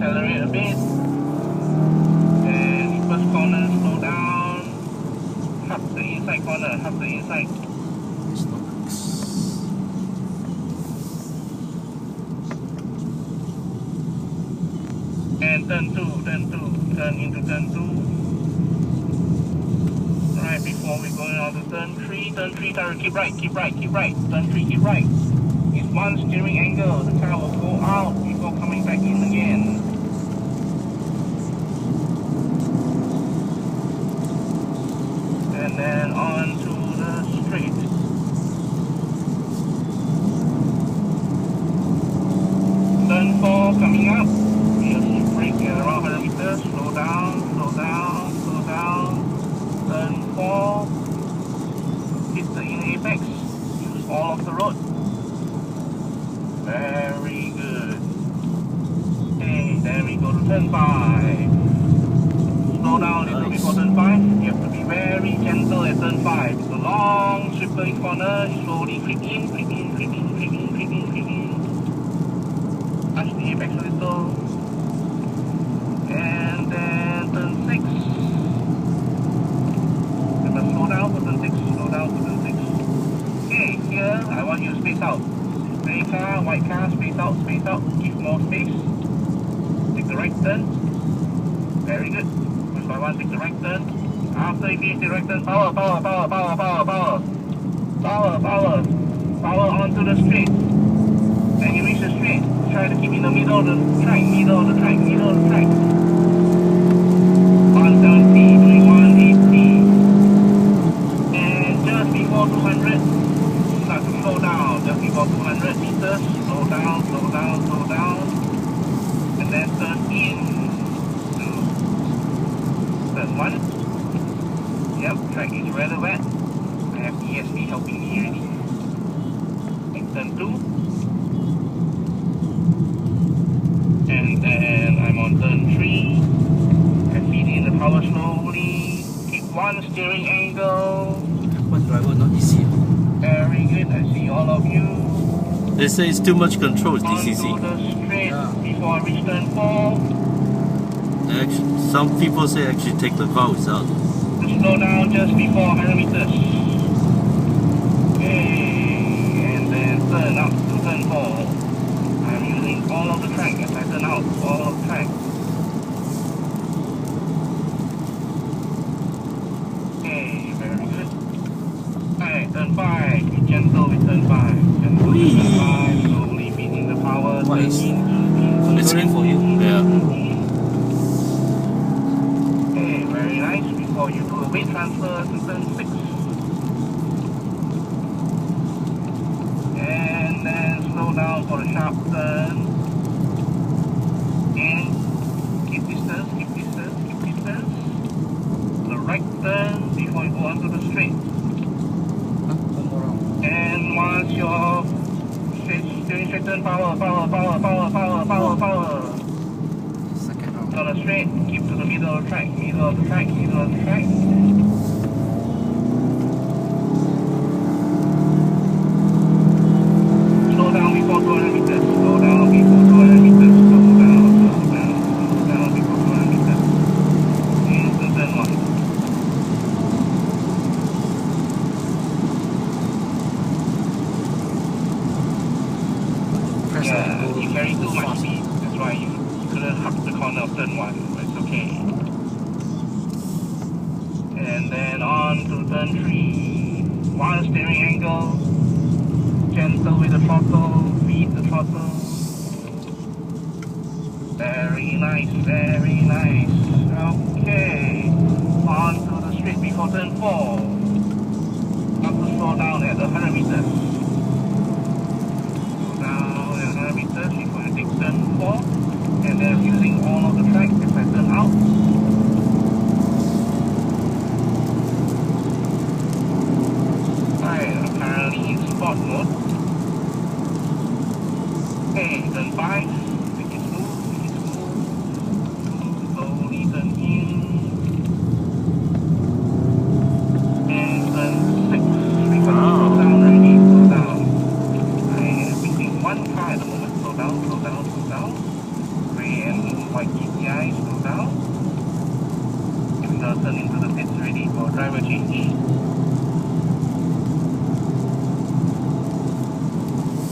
accelerate a bit. And first corner, slow down. Hug the inside corner, hug the inside. And turn into turn 2. Right, before we go on to turn 3, keep right, turn 3, keep right. It's one steering angle, the car will go out before coming back in again. And then on to the straight. Turn 4 coming up. Just brake at around 100 meters. Slow down. Turn 4. Hit the inner apex. Use all of the road. Very good. Okay, then we go to turn 5. Slow down a little before turn 5. You have to be very gentle at turn 5. It's a long sweeping corner. Slowly creep in. Touch the apex a little. And then turn 6. You must slow down for turn 6. Okay, here I want you to space out. Grey car, white car, space out. Give more space. Take the right turn. Very good. One by one, take the right turn. After you finish the right turn, power onto the straight. Then you reach the straight. Try to keep in the middle of the track. 170, doing 180. And just before 200, start to slow down. Just before 200 meters, slow down. And then turn in to turn 1. Yep, track is rather wet. I have ESP helping me already. And turn 2. And then I'm on turn 3. I feed in the power slowly. Keep one steering angle. One driver not easy. Very good. I see all of you. They say it's too much control, it's DCC. On to the straight before I reach turn 4. Actually, some people say actually take the valves out. Slow down just before 100 meters. Okay, and then turn up to turn 4. I'm using all of the track as I turn out, all of the track. Okay, very good. Alright, turn 5. Be gentle with turn 5. Slowly feeding the power. Nice. It's good for you. Yeah. Okay, very nice. Before you do a weight transfer to turn 6. And then slow down for a sharp turn. And keep distance. The right turn before you go onto the straight. And once you're steering straight turn, power. Second round. On a straight, keep to the middle of the track. Slow down before 200 meters. Slow down before 200 meters. Slow down before 200 meters. Into turn 1. Yeah, you carry too much speed. That's why you couldn't hug the corner of turn 1. But it's okay. And then on to turn 3. One steering angle. Gentle with the throttle. Feed the throttle. Very nice. Okay. On to the straight before turn 4. Have to slow down at 100 meters. Slow down at 100 meters before you take turn 4. And then using all of the track as I turn out. Alright, I'm currently in sport mode. Okay, turn 5. Make it smooth. Slowly turn in. And turn 6. We got to slow down already. Slow down. I am missing one car at the moment. Slow down. Gray and white GTI, slow down. Giving the turn into the pits ready for driver change.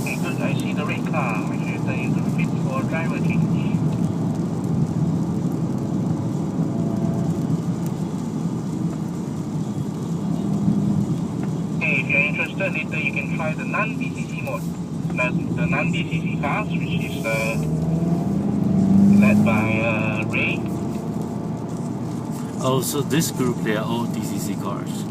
Okay, good. I see the red car. Make sure you turn into the pits for driver change. Okay, if you're interested, later you can try the non-DCC mode. The non-DCC cars, which is led by Ray. Oh, so this group, they are all DCC cars.